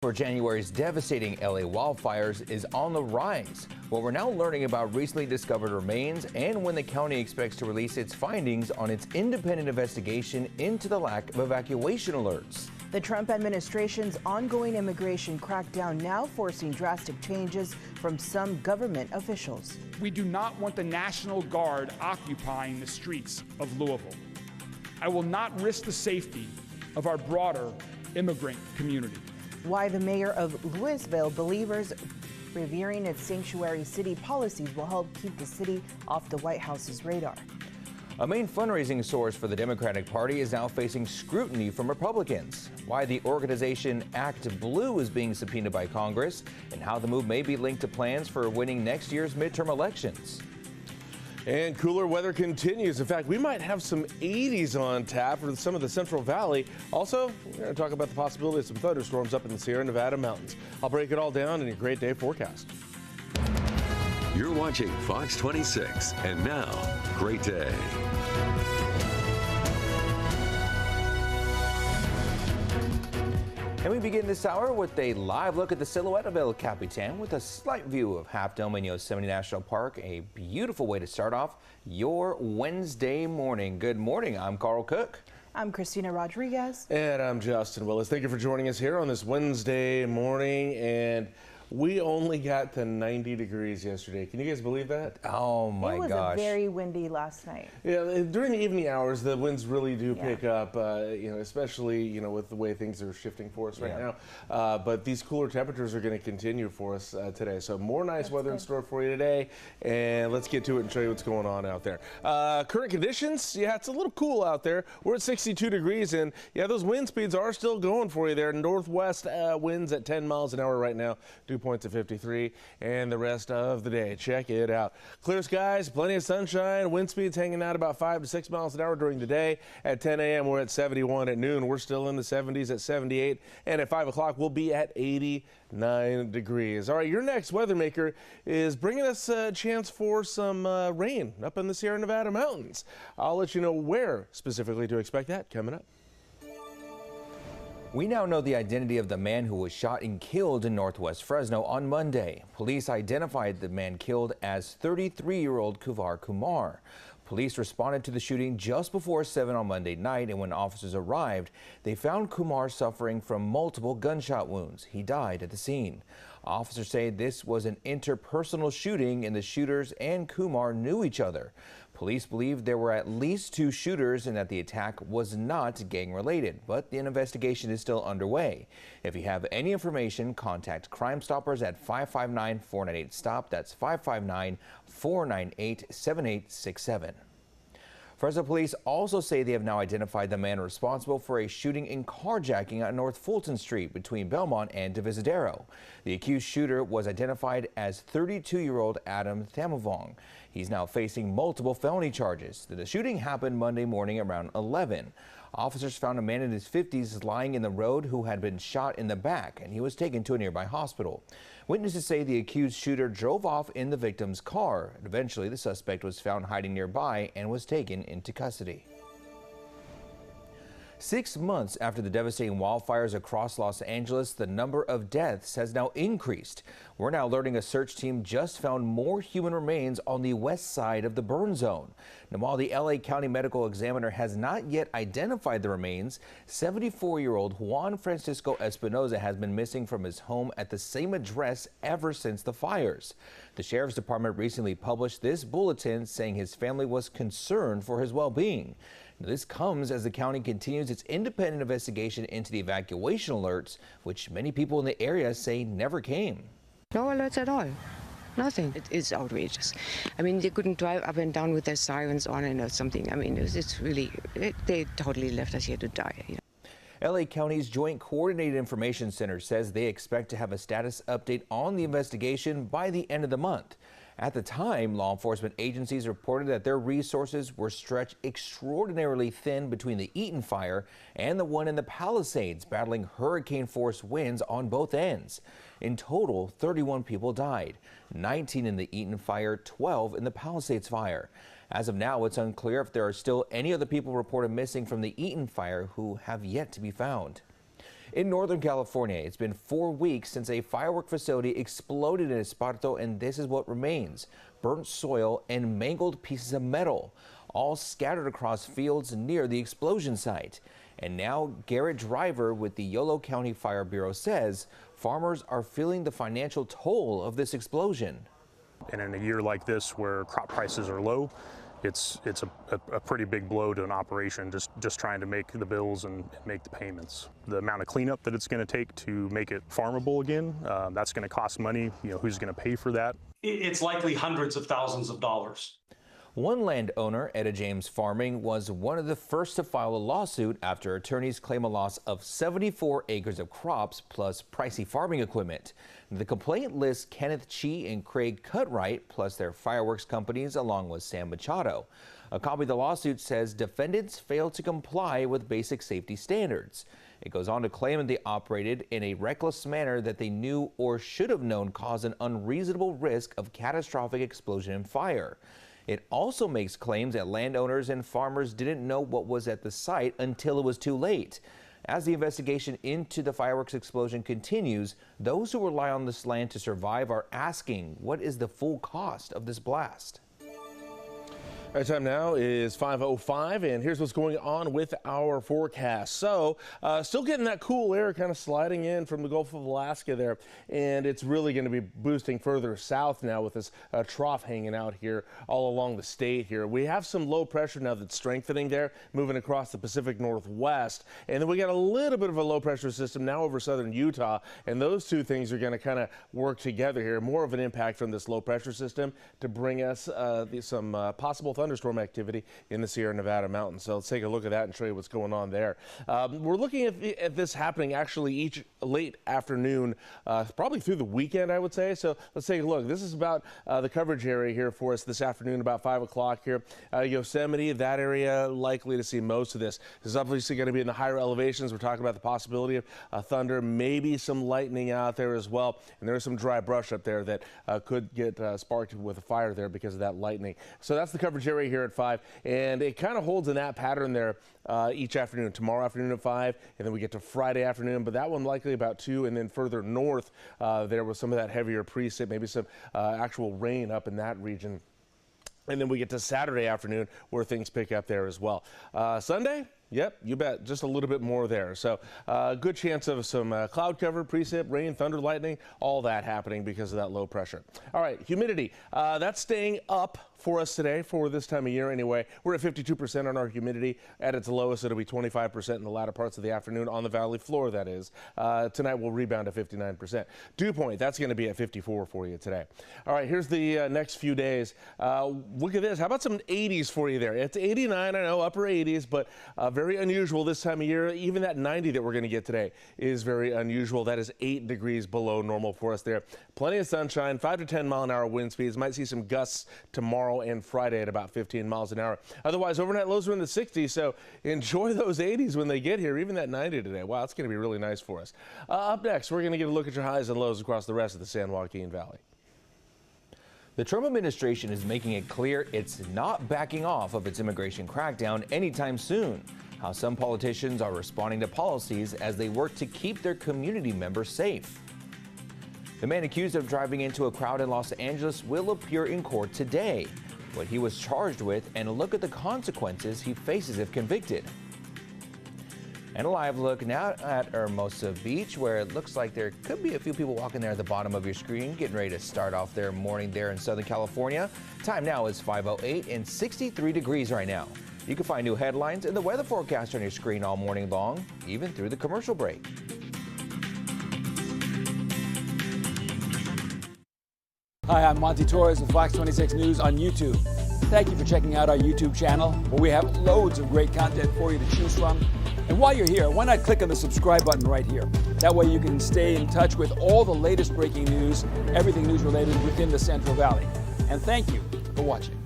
For January's devastating LA wildfires is on the rise. Well, we're now learning about recently discovered remains and when the county expects to release its findings on its independent investigation into the lack of evacuation alerts. The Trump administration's ongoing immigration crackdown now forcing drastic changes from some government officials. We do not want the National Guard occupying the streets of Louisville. I will not risk the safety of our broader immigrant community. Why the mayor of Louisville believes revering its sanctuary city policies will help keep the city off the White House's radar. A main fundraising source for the Democratic Party is now facing scrutiny from Republicans. Why the organization Act Blue is being subpoenaed by Congress, and how the move may be linked to plans for winning next year's midterm elections. And cooler weather continues. In fact, we might have some 80s on tap for some of the Central Valley. Also, we're going to talk about the possibility of some thunderstorms up in the Sierra Nevada mountains. I'll break it all down in a great day forecast. You're watching Fox 26, and now, great day. And we begin this hour with a live look at the silhouette of El Capitan with a slight view of Half Dome in Yosemite National Park. A beautiful way to start off your Wednesday morning. Good morning. I'm Carl Cook. I'm Christina Rodriguez. And I'm Justin Willis. Thank you for joining us here on this Wednesday morning. And we only got to 90 degrees yesterday. Can you guys believe that? Oh my gosh. It was very windy last night. Yeah, during the evening hours, the winds really do pick up, especially, with the way things are shifting for us right now. But these cooler temperatures are going to continue for us today. So more nice weather in store for you today. And let's get to it and show you what's going on out there. Current conditions, it's a little cool out there. We're at 62 degrees, and those wind speeds are still going for you there. Northwest winds at 10 miles an hour right now. Dew points at 53, and the rest of the day. Check it out. Clear skies, plenty of sunshine, wind speeds hanging out about 5 to 6 miles an hour during the day. At 10 a.m. we're at 71. At noon we're still in the 70s at 78, and at 5 o'clock we'll be at 89 degrees. All right, your next weather maker is bringing us a chance for some rain up in the Sierra Nevada mountains. I'll let you know where specifically to expect that coming up. We now know the identity of the man who was shot and killed in northwest Fresno on Monday. Police identified the man killed as 33-year-old Kumar. Police responded to the shooting just before 7 on Monday night, and when officers arrived, they found Kumar suffering from multiple gunshot wounds. He died at the scene. Officers say this was an interpersonal shooting and the shooters and Kumar knew each other. Police believe there were at least 2 shooters and that the attack was not gang-related, but the investigation is still underway. If you have any information, contact Crime Stoppers at 559-498-STOP. That's 559-498-7867. Fresno police also say they have now identified the man responsible for a shooting and carjacking on North Fulton Street between Belmont and Divisadero. The accused shooter was identified as 32-year-old Adam Thamavong. He's now facing multiple felony charges. The shooting happened Monday morning around 11. Officers found a man in his 50s lying in the road who had been shot in the back, and he was taken to a nearby hospital. Witnesses say the accused shooter drove off in the victim's car. Eventually, the suspect was found hiding nearby and was taken into custody. 6 months after the devastating wildfires across Los Angeles, the number of deaths has now increased. We're now learning a search team just found more human remains on the west side of the burn zone. Now, while the LA County Medical Examiner has not yet identified the remains, 74-year-old Juan Francisco Espinoza has been missing from his home at the same address ever since the fires. The Sheriff's Department recently published this bulletin saying his family was concerned for his well-being. This comes as the county continues its independent investigation into the evacuation alerts, which many people in the area say never came. No alerts at all. Nothing. It is outrageous. I mean, they couldn't drive up and down with their sirens on or something. I mean, it's really, they totally left us here to die. LA County's Joint Coordinated Information Center says they expect to have a status update on the investigation by the end of the month. At the time, law enforcement agencies reported that their resources were stretched extraordinarily thin between the Eaton fire and the one in the Palisades, battling hurricane-force winds on both ends. In total, 31 people died, 19 in the Eaton fire, 12 in the Palisades fire. As of now, it's unclear if there are still any other people reported missing from the Eaton fire who have yet to be found. In Northern California, it's been 4 weeks since a firework facility exploded in Esparto, and this is what remains: burnt soil and mangled pieces of metal, all scattered across fields near the explosion site. And now Garrett Driver with the Yolo County Fire Bureau says farmers are feeling the financial toll of this explosion. And in a year like this where crop prices are low, it's a pretty big blow to an operation just trying to make the bills and make the payments. The amount of cleanup that it's going to take to make it farmable again, that's going to cost money. You know, who's going to pay for that? It's likely hundreds of thousands of dollars. One landowner, Etta James Farming, was one of the first to file a lawsuit after attorneys claim a loss of 74 acres of crops plus pricey farming equipment. The complaint lists Kenneth Chi and Craig Cutright plus their fireworks companies along with Sam Machado. A copy of the lawsuit says defendants failed to comply with basic safety standards. It goes on to claim that they operated in a reckless manner that they knew or should have known caused an unreasonable risk of catastrophic explosion and fire. It also makes claims that landowners and farmers didn't know what was at the site until it was too late. As the investigation into the fireworks explosion continues, those who rely on this land to survive are asking, what is the full cost of this blast? Our time now is 5:05, and here's what's going on with our forecast. So still getting that cool air kind of sliding in from the Gulf of Alaska there, and it's really going to be boosting further south now with this trough hanging out here all along the state here. We have some low pressure now that's strengthening there, moving across the Pacific Northwest, and then we got a little bit of a low pressure system now over southern Utah, and those two things are going to kind of work together here. More of an impact from this low pressure system to bring us some possible thunderstorm activity in the Sierra Nevada mountains. So let's take a look at that and show you what's going on there. We're looking at this happening actually each late afternoon, probably through the weekend, I would say. So let's take a look. This is about the coverage area here for us this afternoon, about 5 o'clock here. Yosemite, that area, likely to see most of this. This is obviously going to be in the higher elevations. We're talking about the possibility of thunder, maybe some lightning out there as well. And there's some dry brush up there that could get sparked with a fire there because of that lightning. So that's the coverage area here at 5, and it kind of holds in that pattern there each afternoon. Tomorrow afternoon at 5, and then we get to Friday afternoon, but that one likely about 2, and then further north there was some of that heavier precip, maybe some actual rain up in that region. And then we get to Saturday afternoon where things pick up there as well. Sunday? Yep, you bet. Just a little bit more there. So good chance of some cloud cover, precip, rain, thunder, lightning, all that happening because of that low pressure. All right, humidity. That's staying up for us today for this time of year anyway. We're at 52% on our humidity. At its lowest, it'll be 25% in the latter parts of the afternoon on the valley floor, that is. Tonight we'll rebound to 59%. Dew point, that's going to be at 54 for you today. All right, here's the next few days. Look at this. How about some 80s for you there? It's 89, I know, upper 80s, but very unusual this time of year. Even that 90 that we're going to get today is very unusual. That is 8 degrees below normal for us there. Plenty of sunshine, 5 to 10 mile an hour wind speeds. Might see some gusts tomorrow and Friday at about 15 miles an hour. Otherwise, overnight lows are in the 60s, so enjoy those 80s when they get here, even that 90 today. Wow, it's going to be really nice for us. Up next, we're going to get a look at your highs and lows across the rest of the San Joaquin Valley. The Trump administration is making it clear it's not backing off of its immigration crackdown anytime soon. How some politicians are responding to policies as they work to keep their community members safe. The man accused of driving into a crowd in Los Angeles will appear in court today. What he was charged with and a look at the consequences he faces if convicted. And a live look now at Hermosa Beach, where it looks like there could be a few people walking there at the bottom of your screen, getting ready to start off their morning there in Southern California. Time now is 5:08 and 63 degrees right now. You can find new headlines and the weather forecast on your screen all morning long, even through the commercial break. Hi, I'm Monty Torres with Fox 26 News on YouTube. Thank you for checking out our YouTube channel, where we have loads of great content for you to choose from. And while you're here, why not click on the subscribe button right here? That way you can stay in touch with all the latest breaking news, everything news related within the Central Valley. And thank you for watching.